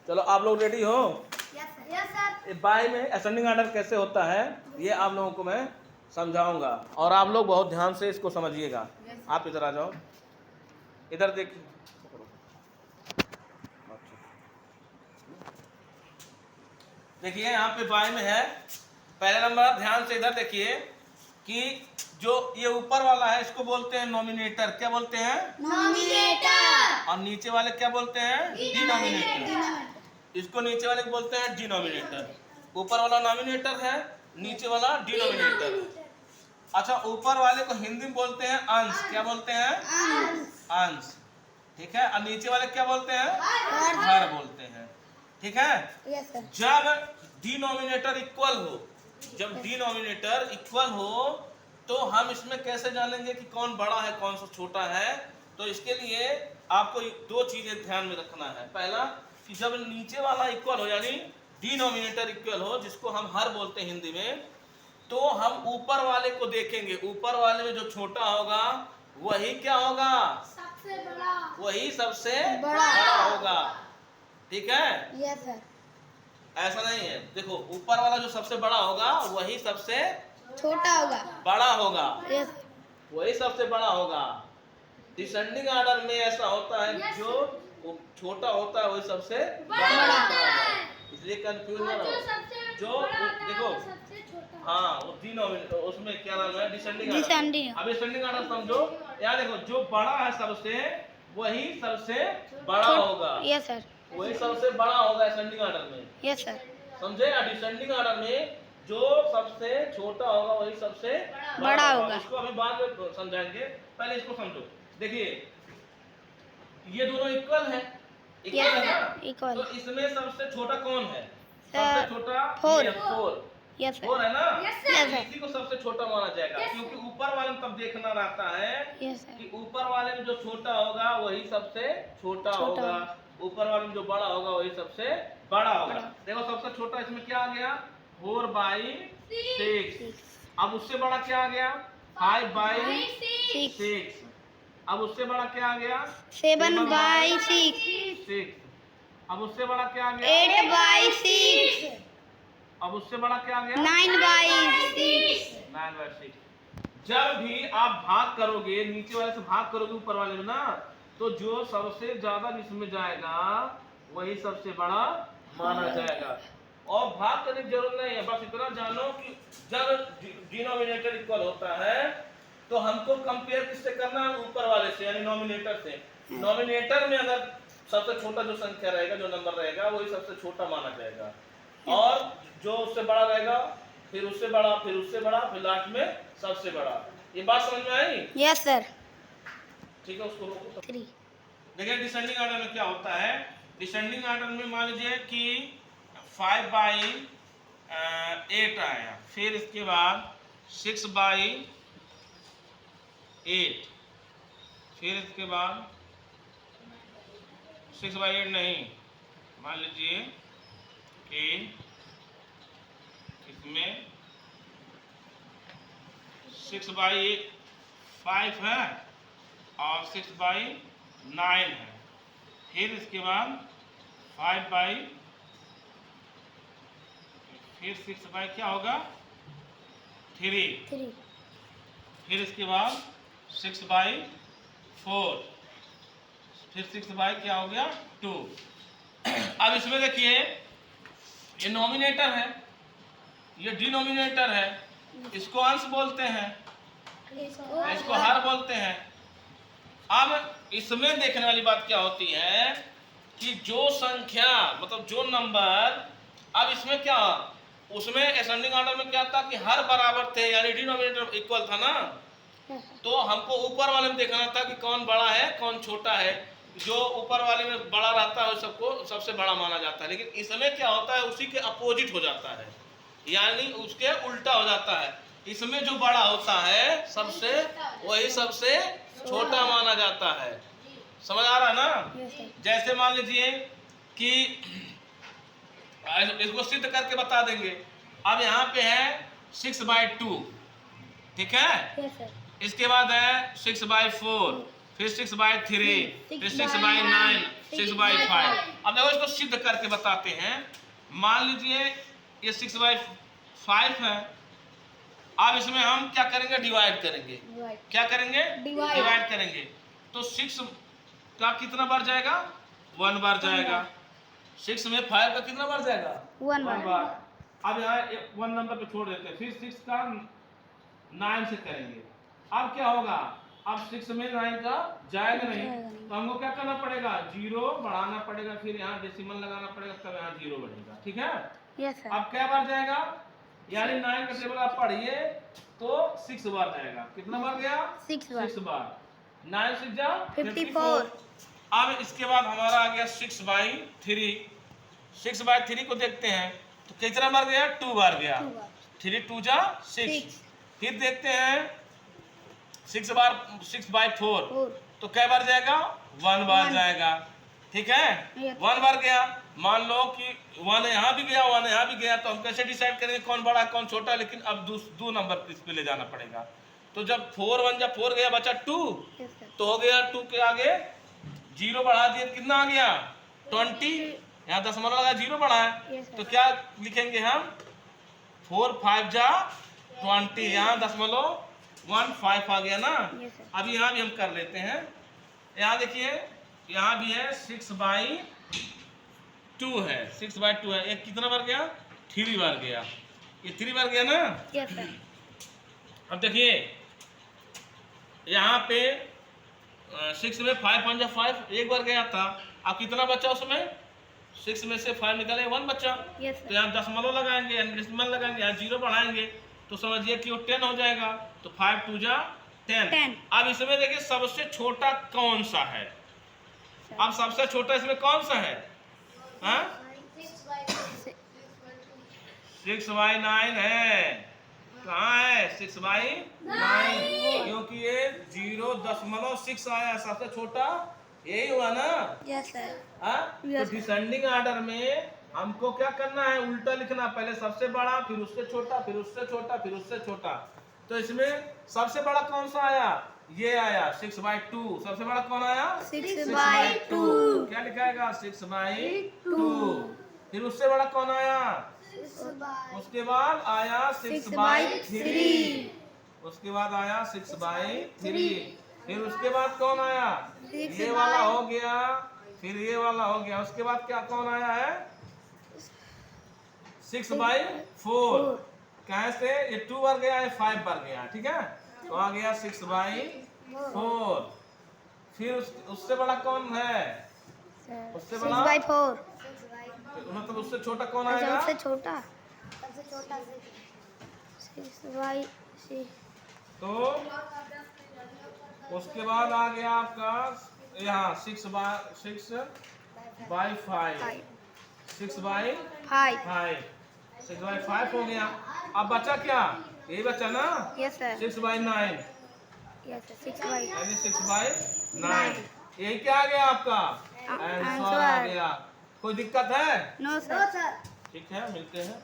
चलो आप लोग रेडी हो? Yes sir. बाय में असेंडिंग ऑर्डर कैसे होता है ये आप लोगों को मैं समझाऊंगा और आप लोग बहुत ध्यान से इसको समझिएगा। आप इधर आ जाओ, इधर देखिए। देखिए यहाँ पे बाय में है पहले नंबर, ध्यान से इधर देखिए कि जो ये ऊपर वाला है इसको बोलते हैं नॉमिनेटर। क्या बोलते हैं? नॉमिनेटर। और नीचे वाले क्या बोलते हैं? डिनोमिनेटर। इसको नीचे वाले को बोलते हैं डिनोमिनेटर। ऊपर वाला नॉमिनेटर है, नीचे वाला डिनोमिनेटर। अच्छा, ऊपर वाले को हिंदी में बोलते हैं अंश। क्या बोलते हैं? अंश। ठीक है। और नीचे वाले क्या बोलते हैं? हर बोलते हैं। ठीक है। Yes sir. जब डिनोमिनेटर इक्वल हो, जब डिनोमिनेटर इक्वल हो तो हम इसमें कैसे जानेंगे कि कौन बड़ा है कौन सा छोटा है? तो इसके लिए आपको दो चीजें ध्यान में रखना है। पहला कि जब नीचे वाला इक्वल हो यानी डिनोमिनेटर इक्वल हो, जिसको हम हर बोलते हैं हिंदी में, तो हम ऊपर वाले को देखेंगे। ऊपर वाले में जो छोटा होगा वही क्या होगा? सबसे बड़ा। वही सबसे बड़ा होगा। ठीक है। Yes sir. ऐसा नहीं है, देखो ऊपर वाला जो सबसे बड़ा होगा वही सबसे छोटा होगा। बड़ा होगा। यस। वही सबसे बड़ा होगा। डिसेंडिंग ऑर्डर में ऐसा होता है जो छोटा होता है वही सबसे बड़ा होता है। इसलिए कंफ्यूज ना रहो। जो देखो हाँ वो डिनोमिनेटर उसमें क्या नाम है? Descending order. अब डिसेंडिंग ऑर्डर समझो। यार देखो जो बड़ा है सबसे वही सबसे बड़ा होगा। Yes sir. वही सबसे बड़ा होगा डिसेंडिंग ऑर्डर में। Yes sir. समझे? डिसेंडिंग ऑर्डर में जो सबसे छोटा होगा वही सबसे बड़ा होगा। इसको अभी बाद में समझाएंगे, पहले इसको समझो। देखिए ये दोनों इक्वल है, इक्वल है ना? इक्वल। तो इसमें सबसे छोटा कौन है? सर, सबसे छोटा 4। 4। यस फोर है ना? Yes sir. इसी को सबसे छोटा माना जाएगा। क्योंकि ऊपर वाले में तब देखना रहता है यस सर। कि ऊपर वाले में जो छोटा होगा वही सबसे छोटा होगा, ऊपर वाले में जो बड़ा होगा वही सबसे बड़ा होगा। देखो सबसे छोटा इसमें क्या आ गया? 4/6। अब उससे बड़ा क्या आ गया? 5/6। अब उससे बड़ा क्या आ गया? 7/6। अब उससे बड़ा क्या आ गया? 8/6। अब उससे बड़ा क्या आ गया? 9/6। 9/6। जब भी आप भाग करोगे, नीचे वाले से भाग करोगे ऊपर वाले में ना, तो जो सबसे ज्यादा जिसमें जाएगा वही सबसे बड़ा माना जाएगा। और भाग करने की जरूरत नहीं है, बस इतना जानो कि जब डिनोमिनेटर इक्वल होता है तो हमको कंपेयर किससे करना है? ऊपर वाले से यानी नॉमिनेटर से। नॉमिनेटर में अगर सबसे छोटा जो संख्या रहेगा, जो नंबर रहेगा, वही सबसे छोटा माना जाएगा। और जो उससे बड़ा रहेगा फिर उससे बड़ा, फिर उससे बड़ा, फिर लास्ट में सबसे बड़ा। ये बात समझ में आई? Yes sir. ठीक है, उसको रोको। 3। देखिए डिसेंडिंग ऑर्डर में क्या होता है। डिसेंडिंग ऑर्डर में मान लीजिए कि 5/8 आया, फिर इसके बाद 6/8, फिर इसके बाद 6/8 नहीं, मान लीजिए कि इसमें 6/5 है और 6/9 है, फिर इसके बाद 5/, फिर 6/ क्या होगा? 3, फिर इसके बाद 6/4, फिर 6/ क्या हो गया? 2। अब इसमें देखिए ये नॉमिनेटर है, ये डिनोमिनेटर है, इसको अंश बोलते हैं, इसको हर बोलते हैं। अब इसमें देखने वाली बात क्या होती है कि जो संख्या मतलब जो नंबर, अब इसमें क्या, उसमें असेंडिंग ऑर्डर में क्या था कि हर बराबर थे यानी डिनोमिनेटर इक्वल था ना, तो हमको ऊपर वाले में देखना था कि कौन बड़ा है कौन छोटा है। जो ऊपर वाले में बड़ा रहता है सबको सबसे बड़ा माना जाता है, लेकिन इसमें क्या होता है उसी के अपोजिट हो जाता है, यानी उसके उल्टा हो जाता है। इसमें जो बड़ा होता है सबसे, वही सबसे छोटा माना जाता है। समझ आ रहा है ना? जैसे मान लीजिए कि इसको सिद्ध करके बता देंगे। अब यहाँ पे है 6/2, ठीक है? इसके बाद है 6/4, फिर 6/3, फिर 6/9, 6/5। अब देखो इसको सिद्ध करके बताते हैं। मान लीजिए ये 6/5 है। अब इसमें हम क्या करेंगे, डिवाइड करेंगे। क्या करेंगे, डिवाइड करेंगे। तो 6 का कितना बार जाएगा, 1 बार जाएगा। 6 में 5 का कितना बार जाएगा, 1 बार। अब यहाँ 1 नंबर पे छोड़ देते हैं, फिर 6 का 9 से करेंगे। अब क्या होगा, अब 6 में 9 का जाएगा नहीं, तो हमको क्या करना पड़ेगा, 0 बढ़ाना पड़ेगा, फिर यहाँ डेसिमल लगाना पड़ेगा, तब यहाँ 0 बढ़ेगा। ठीक है। Yes sir. अब क्या बार जाएगा, यानी 9 का टेबल आप पढ़िए तो 6 बार जाएगा। कितना बार गया, 6 बार। 9 6 जा 54। अब इसके बाद हमारा आ गया 6/3। 6/3 को देखते हैं तो कितना बार गया, 2 बार गया। 3 2 जा 6। फिर देखते हैं 6/4 तो कै बार जाएगा, 1 बार जाएगा। ठीक है, 1 बार गया। मान लो कि 1 यहाँ भी गया, 1 यहाँ भी गया, तो हम कैसे डिसाइड करेंगे कौन बड़ा कौन छोटा। लेकिन अब 2 नंबर इस पे ले जाना पड़ेगा। तो जब 4 1 जब 4 गया बचा 2, तो हो गया 2 के आगे 0 बढ़ा दिए, कितना आ गया 20। यहाँ दशमलव लगा 0 बढ़ा है, तो क्या लिखेंगे हम, 4 5 जा 20। यहाँ दशमलव 1 5 आ गया ना। अभी यहाँ भी हम कर लेते हैं। यहाँ देखिए यहाँ भी है 6/2 है, 6/2 है। एक कितना बार गया, 3 बार गया। ये 3 बार गया ना। Yes sir. अब देखिए यहाँ पे 6 में 5 5 जा 5 एक बार गया था। अब कितना बचा उसमें, 6 में से 5 निकाले 1 बचा। तो यहाँ दशमलव लगाएंगे, डेसिमल लगाएंगे, यहाँ 0 बढ़ाएंगे, तो समझिए कि वो 10 हो जाएगा। तो 5 2 जा 10। अब इसमें देखिए सबसे छोटा कौन सा है। अब सबसे छोटा इसमें कौन सा है, 6/9 है। कहाँ है, 6/9, क्योंकि ये 0.6 आया, सबसे छोटा यही हुआ ना। Yes sir. तो डिसेंडिंग ऑर्डर में हमको क्या करना है, उल्टा लिखना। पहले सबसे बड़ा, फिर उससे छोटा, फिर उससे छोटा, फिर उससे छोटा। तो इसमें सबसे बड़ा कौन सा आया, ये आया 6/2। सबसे बड़ा कौन आया, 6/2। क्या लिखाएगा, 6/2। फिर उससे बड़ा कौन आया, उसके बाद आया 6/3। उसके बाद आया 6/3। फिर उसके बाद कौन आया, ये वाला हो गया, फिर ये वाला हो गया। उसके बाद क्या कौन आया है, 6/4। कैसे, ये 2 बार गया, ये 5 बार गया। ठीक है, तो आ गया 6/4। फिर उससे बड़ा कौन है, उससे बड़ा 6/4। मतलब उससे छोटा कौन आएगा, सबसे छोटा 6/6। तो उसके बाद आ गया आपका यहाँ 6/5। 6/5 हो गया। अब बचा क्या, यही बचा ना। Yes sir. 6/9, yes sir. 6/9। 6/9 यही क्या आ गया आपका आंसर आ गया। कोई दिक्कत है, नो सर। ठीक है, मिलते हैं।